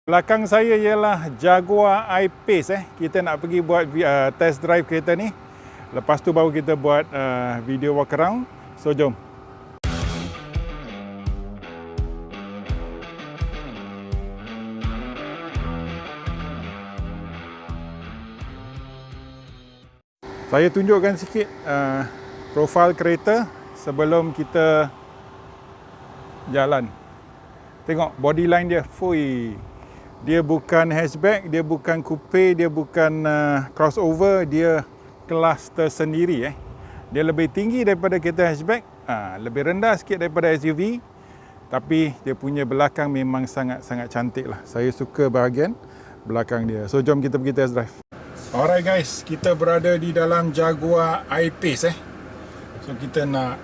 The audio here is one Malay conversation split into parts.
Belakang saya ialah Jaguar I-Pace. Kita nak pergi buat test drive kereta ni. Lepas tu baru kita buat video walk around. So jom. Saya tunjukkan sikit profil kereta sebelum kita jalan. Tengok body line dia. Fui. Dia bukan hatchback, dia bukan coupe, dia bukan crossover, dia kelas tersendiri. Dia lebih tinggi daripada kereta hatchback, lebih rendah sikit daripada SUV, tapi dia punya belakang memang sangat-sangat cantik lah. Saya suka bahagian belakang dia. So jom kita pergi test drive. Alright guys, kita berada di dalam Jaguar I-Pace. So kita nak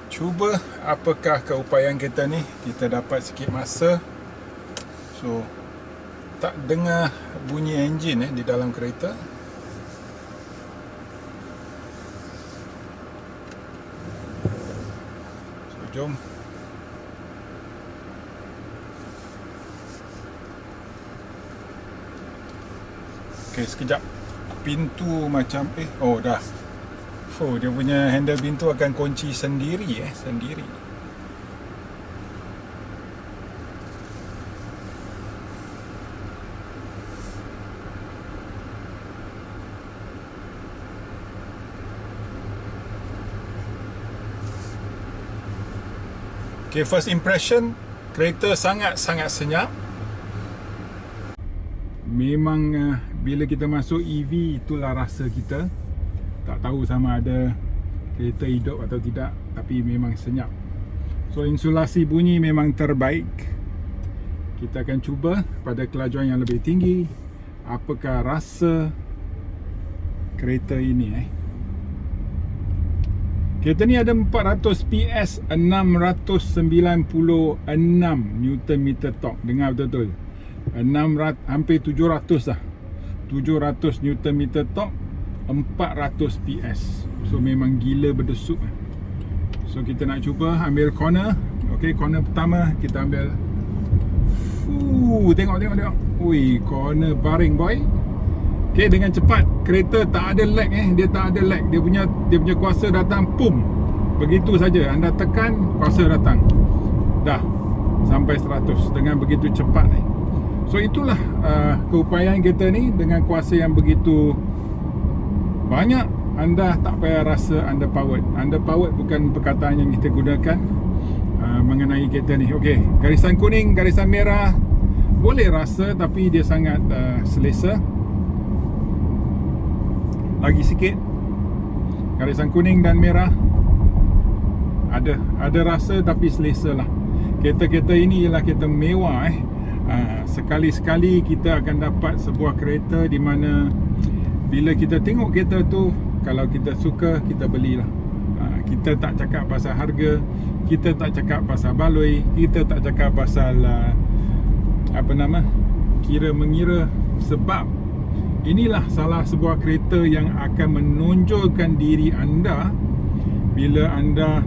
cuba apakah keupayaan kita ni. Kita dapat sikit masa. So tak dengar bunyi enjin di dalam kereta. So jom. Okay, sekejap. Pintu macam oh dah. Oh, dia punya handle pintu akan kunci sendiri sendiri. Okay, first impression, kereta sangat-sangat senyap. Memang bila kita masuk EV, itulah rasa kita. Tak tahu sama ada kereta hidup atau tidak, tapi memang senyap. So insulasi bunyi memang terbaik. Kita akan cuba pada kelajuan yang lebih tinggi. Apakah rasa kereta ini Kereta ni ada 400 PS, 696 Nm torque. Dengar betul-betul. Hampir 700 lah. 700 Nm torque, 400 PS. So memang gila berdesuk. So kita nak cuba ambil corner. Okay, corner pertama kita ambil. Tengok. Ui, corner baring boy. Okay, dengan cepat. Kereta tak ada lag Dia tak ada lag. Dia punya kuasa datang, pum. Begitu saja. Anda tekan, kuasa datang. Dah sampai 100 dengan begitu cepat So itulah keupayaan kita ni dengan kuasa yang begitu banyak. Anda tak payah rasa underpowered. Underpowered bukan perkataan yang kita gunakan mengenai kereta ni. Okey, garisan kuning, garisan merah boleh rasa, tapi dia sangat selesa. Lagi sikit. Garisan kuning dan merah ada rasa, tapi selesa lah. Kereta-kereta ini ialah kereta mewah sekali-sekali kita akan dapat sebuah kereta di mana bila kita tengok kereta tu, kalau kita suka, kita belilah. Kita tak cakap pasal harga, kita tak cakap pasal baloi, kita tak cakap pasal kira-mengira, sebab inilah salah sebuah kereta yang akan menonjolkan diri anda bila anda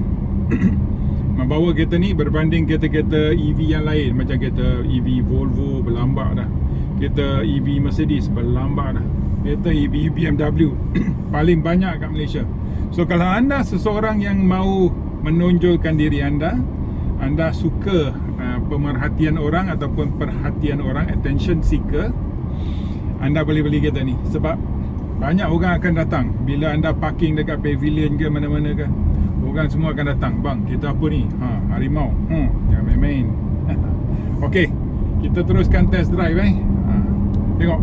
membawa kereta ni berbanding kereta-kereta EV yang lain. Macam kereta EV Volvo berlambak dah, kereta EV Mercedes berlambak dah, kereta EV BMW paling banyak kat Malaysia. So kalau anda seseorang yang mau menonjolkan diri anda suka pemerhatian orang ataupun perhatian orang, attention seeker, anda boleh beli kereta ni. Sebab banyak orang akan datang bila anda parking dekat pavilion ke mana-mana ke. Orang semua akan datang. Bang, kereta apa ni? Harimau. Jangan main-main. Okey, kita teruskan test drive Tengok.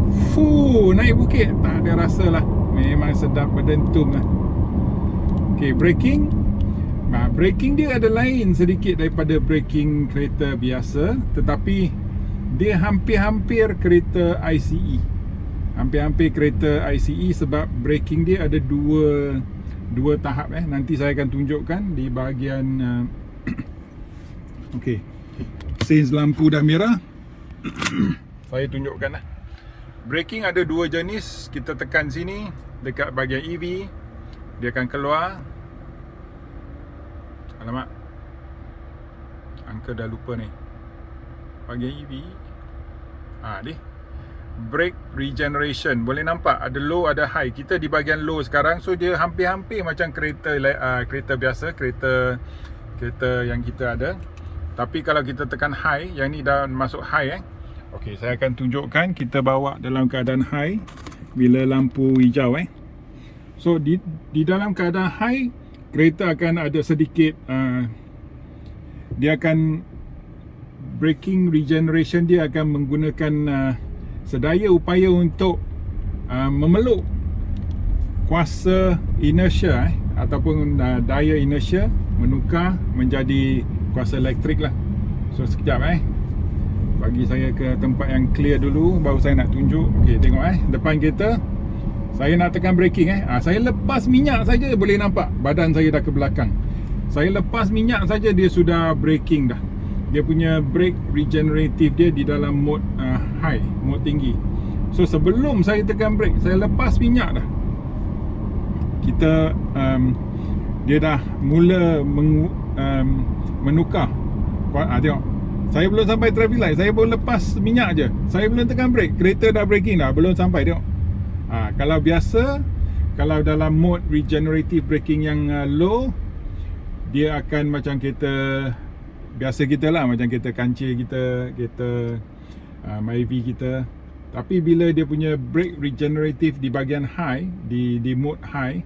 Naik bukit. Tak ada rasa lah. Memang sedap berdentum lah. Okey, braking. Braking dia ada lain sedikit daripada braking kereta biasa, tetapi dia hampir-hampir kereta ICE. Hampir-hampir kereta ICE sebab braking dia ada dua tahap Nanti saya akan tunjukkan di bahagian okey. Since lampu dah merah saya tunjukkan braking ada dua jenis. Kita tekan sini dekat bahagian EV, dia akan keluar. Alamak, angka dah lupa ni. bahagian EV. Ni brake regeneration, boleh nampak ada low ada high. Kita di bahagian low sekarang, so dia hampir-hampir macam kereta biasa, kereta yang kita ada. Tapi kalau kita tekan high, yang ni dah masuk high Okey, saya akan tunjukkan kita bawa dalam keadaan high bila lampu hijau So di dalam keadaan high, kereta akan ada sedikit dia akan braking regeneration, dia akan menggunakan sedaya upaya untuk memeluk kuasa inertia ataupun daya inertia menukar menjadi kuasa elektrik lah. So sekejap bagi saya ke tempat yang clear dulu, baru saya nak tunjuk. Okey, tengok depan kereta saya nak tekan braking saya lepas minyak saja boleh nampak badan saya dah ke belakang. Saya lepas minyak saja dia sudah braking dah. Dia punya brake regenerative dia di dalam mode high, mode tinggi. So sebelum saya tekan brake, saya lepas minyak dah, kita dia dah mula menukar. Tengok, saya belum sampai traffic light, saya baru lepas minyak je, saya belum tekan brake, kereta dah braking dah, belum sampai. Tengok, kalau biasa, kalau dalam mode regenerative braking yang low, dia akan macam kereta biasa kita lah, macam kereta kancil kita, kereta Myvi kita. Tapi bila dia punya brake regenerative di bahagian high, di mode high,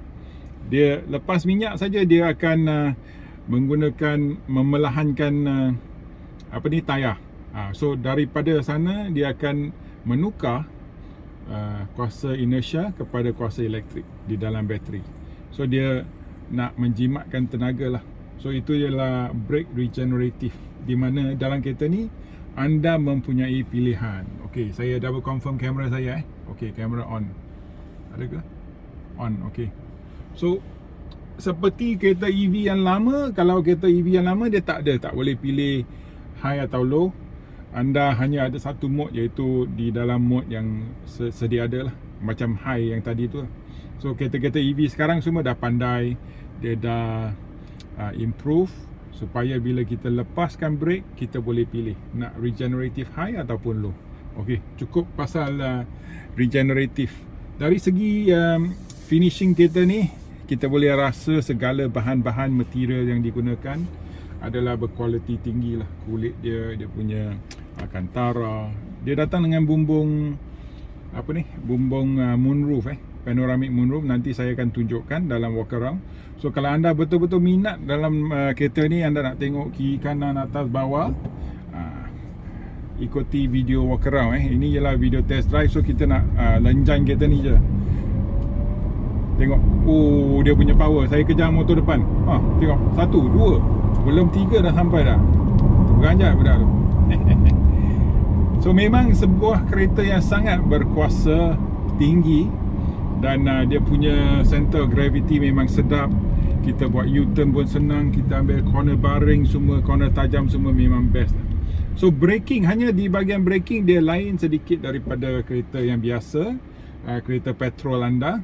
dia lepas minyak saja dia akan memelahankan tayar. So daripada sana dia akan menukar kuasa inertia kepada kuasa elektrik di dalam bateri. So dia nak menjimatkan tenaga lah. So itu ialah brake regenerative, di mana dalam kereta ni anda mempunyai pilihan. Okey, saya double confirm kamera saya Okey, kamera on. Ada ke? On, okey. So seperti kereta EV yang lama, kalau kereta EV yang lama dia tak boleh pilih high atau low. Anda hanya ada satu mode, iaitu di dalam mode yang sedia ada lah, macam high yang tadi tu. So kereta-kereta EV sekarang semua dah pandai, dia dah improve supaya bila kita lepaskan brake, kita boleh pilih nak regenerative high ataupun low. Okey, cukup pasal regenerative. Dari segi finishing kereta ni, kita boleh rasa segala bahan-bahan material yang digunakan adalah berkualiti tinggi lah. Kulit dia punya Alcantara, dia datang dengan bumbung bumbung moonroof panoramic moonroof. Nanti saya akan tunjukkan dalam walk around. So kalau anda betul-betul minat dalam kereta ni, anda nak tengok kiri kanan atas bawah, ikuti video walk around Ini ialah video test drive. So kita nak lenjang kereta ni je. Tengok, dia punya power. Saya kejar motor depan. Tengok, 1, 2, belum 3 dah sampai dah. Beranjak budak tu. So memang sebuah kereta yang sangat berkuasa tinggi, dan dia punya center of gravity memang sedap. Kita buat U-turn pun senang, kita ambil corner baring semua, corner tajam semua memang best. So braking, hanya di bahagian braking dia lain sedikit daripada kereta yang biasa, kereta petrol anda.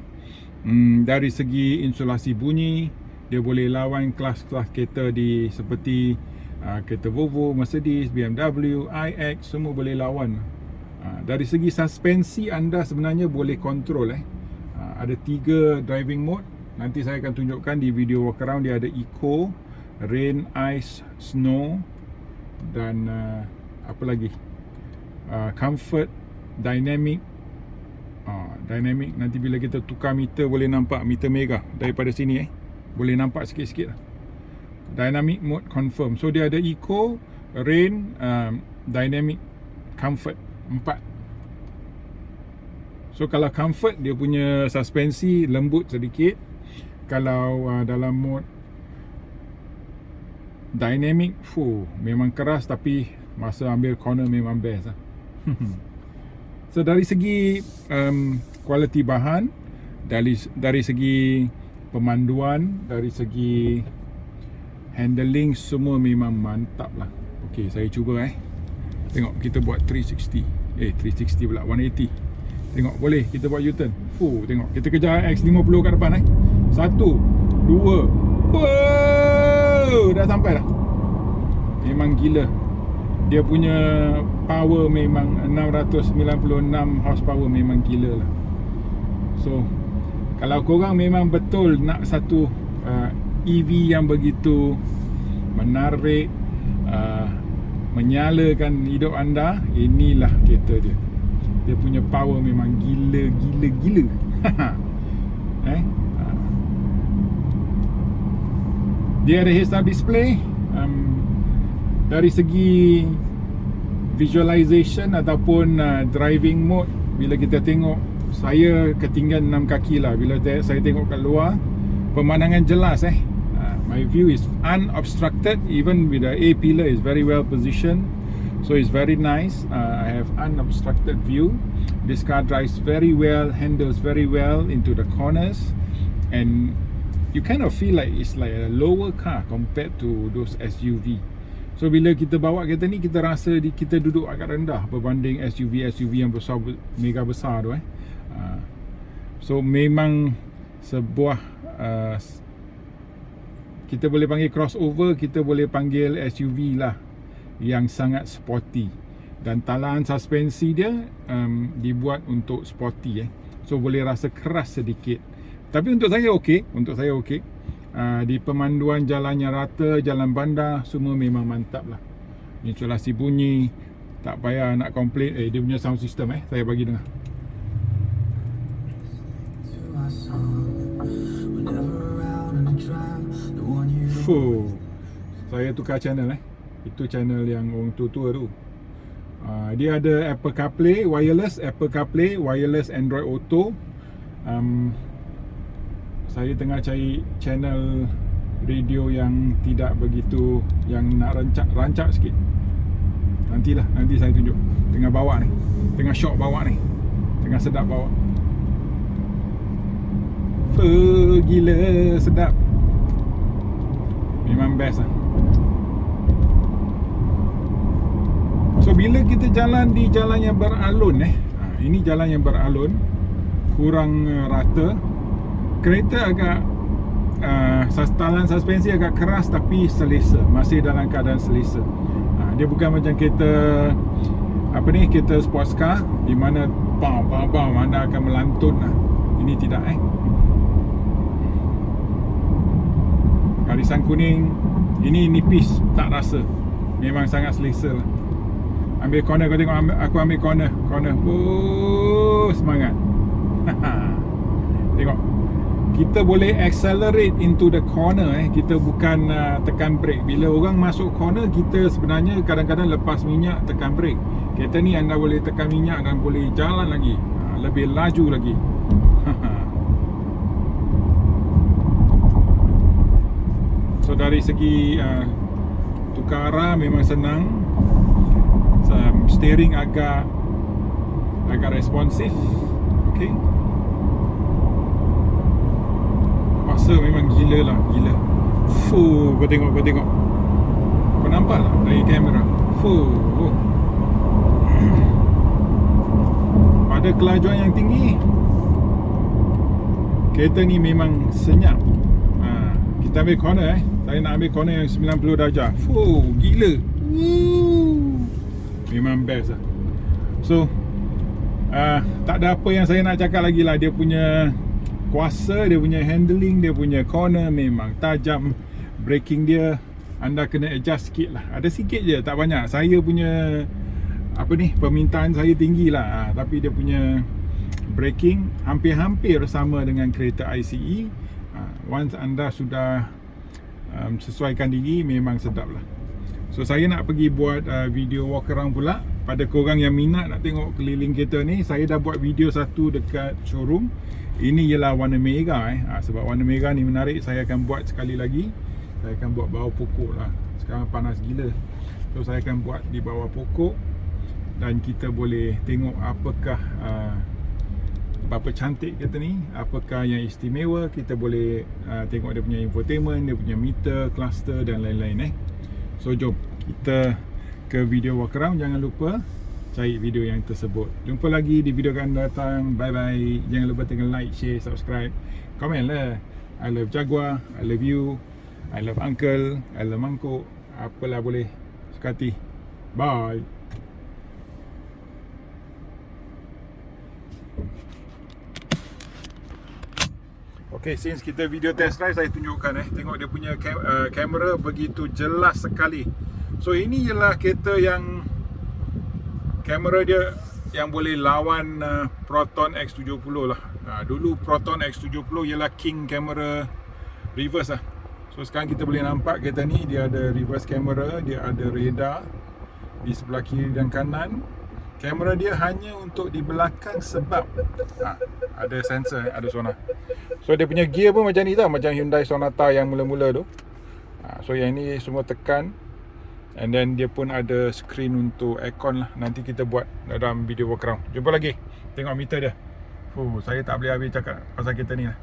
Dari segi insulasi bunyi, dia boleh lawan kelas-kelas kereta seperti kereta Volvo, Mercedes, BMW, iX, semua boleh lawan. Dari segi suspensi, anda sebenarnya boleh kontrol ada 3 driving mode. Nanti saya akan tunjukkan di video walk around. Dia ada Eco, Rain, Ice, Snow, dan apa lagi, Comfort, Dynamic. Dynamic, nanti bila kita tukar meter boleh nampak meter merah daripada sini boleh nampak sikit-sikit lah. Dynamic mode confirm. So dia ada Eco, Rain, Dynamic, Comfort, 4. So kalau Comfort, dia punya suspensi lembut sedikit. Kalau dalam mode Dynamic, memang keras, tapi masa ambil corner memang best lah. So dari segi kualiti bahan, dari segi pemanduan, dari segi handling, semua memang mantap lah. Okey, saya cuba tengok, kita buat 360 pula, 180. Tengok, boleh kita buat U-turn. Tengok, kita kejar X50 kat depan 1, 2, dah sampai dah. Memang gila. dia punya power memang 696 horsepower, memang gila lah. So kalau korang memang betul nak satu EV yang begitu menarik, menyalakan hidup anda, inilah kereta dia. Dia punya power memang gila. Dia ada heads up display. Dari segi visualization ataupun driving mode, bila kita tengok, saya ketinggian 6 kaki lah. Bila saya tengok kat luar, pemandangan jelas. My view is unobstructed. Even with the A pillar is very well positioned, so it's very nice. I have unobstructed view. This car drives very well, handles very well into the corners, and you kind of feel like it's like a lower car compared to those SUV. So bila kita bawa kereta ni, kita rasa kita duduk agak rendah berbanding SUV yang besar, mega besar tu. So memang sebuah kita boleh panggil crossover, kita boleh panggil SUV lah, yang sangat sporty. Dan talaan suspensi dia dibuat untuk sporty. So boleh rasa keras sedikit. Tapi untuk saya okey, di pemanduan jalannya rata, jalan bandar, semua memang mantap lah. Insulasi bunyi, tak payah nak komplain. Dia punya sound system saya bagi dengar. Saya tukar channel itu channel yang orang tua-tua tu. Dia ada Apple CarPlay wireless Android Auto. Saya tengah cari channel radio yang tidak begitu, yang nak rancak sikit. Nanti saya tunjuk. Tengah bawa ni, tengah shock bawa ni, tengah sedap bawa. Gila sedap. Memang best lah. So bila kita jalan di jalan yang beralun, ini jalan yang beralun, kurang rata, kereta agak talaan suspensi agak keras tapi selesa, masih dalam keadaan selesa. Dia bukan macam kereta kereta sports car di mana bam anda akan melantun lah. Ini tidak. Garisan kuning ini nipis, tak rasa, memang sangat selesa lah. Ambil corner, kau tengok aku ambil corner. Semangat. Tengok, kita boleh accelerate into the corner. Kita bukan tekan brake. Bila orang masuk corner, kita sebenarnya kadang-kadang lepas minyak tekan brake. Kereta ni anda boleh tekan minyak dan boleh jalan lagi, lebih laju lagi. So dari segi tukar arah memang senang. Steering agak responsif. Okay. Kuasa memang gila. Kau tengok. Kau nampak tak dari kamera? Pada kelajuan yang tinggi, kereta ni memang senyap. Kita ambil corner. Saya nak ambil corner yang 90 darjah. Gila. Memang best lah. So tak ada apa yang saya nak cakap lagi lah. Dia punya kuasa, dia punya handling, dia punya corner memang tajam. Braking dia anda kena adjust sikit lah. Ada sikit je, tak banyak. Saya punya permintaan saya tinggi lah. Tapi dia punya braking hampir-hampir sama dengan kereta ICE. Once anda sudah sesuaikan diri, memang sedap lah. So saya nak pergi buat video walk around pula. Pada korang yang minat nak tengok keliling kereta ni, saya dah buat video satu dekat showroom. Ini ialah warna merah sebab warna merah ni menarik. Saya akan buat sekali lagi. Saya akan buat bawah pokok lah. Sekarang panas gila. So saya akan buat di bawah pokok, dan kita boleh tengok apakah berapa cantik kereta ni, apakah yang istimewa. Kita boleh tengok dia punya infotainment, dia punya meter, cluster dan lain-lain. So jom kita ke video walk around. Jangan lupa cari video yang tersebut. Jumpa lagi di video akan datang. Bye bye. Jangan lupa tekan like, share, subscribe, komen lah. I love Jaguar, I love you, I love uncle, I love mangkuk. Apalah boleh suka hati. Bye. Okay, since kita video test drive, saya tunjukkan tengok dia punya kamera begitu jelas sekali. So ini ialah kereta yang kamera dia yang boleh lawan Proton X70 lah. Dulu Proton X70 ialah king kamera reverse lah. So sekarang kita boleh nampak kereta ni dia ada reverse kamera, dia ada radar di sebelah kiri dan kanan. Kamera dia hanya untuk di belakang sebab ada sensor, ada sonar. So dia punya gear pun macam ni tau, macam Hyundai Sonata yang mula-mula tu. So yang ni semua tekan. And then dia pun ada screen untuk aircon lah. Nanti kita buat dalam video walk around. Jumpa lagi. Tengok meter dia. Saya tak boleh habis cakap pasal kereta ni lah.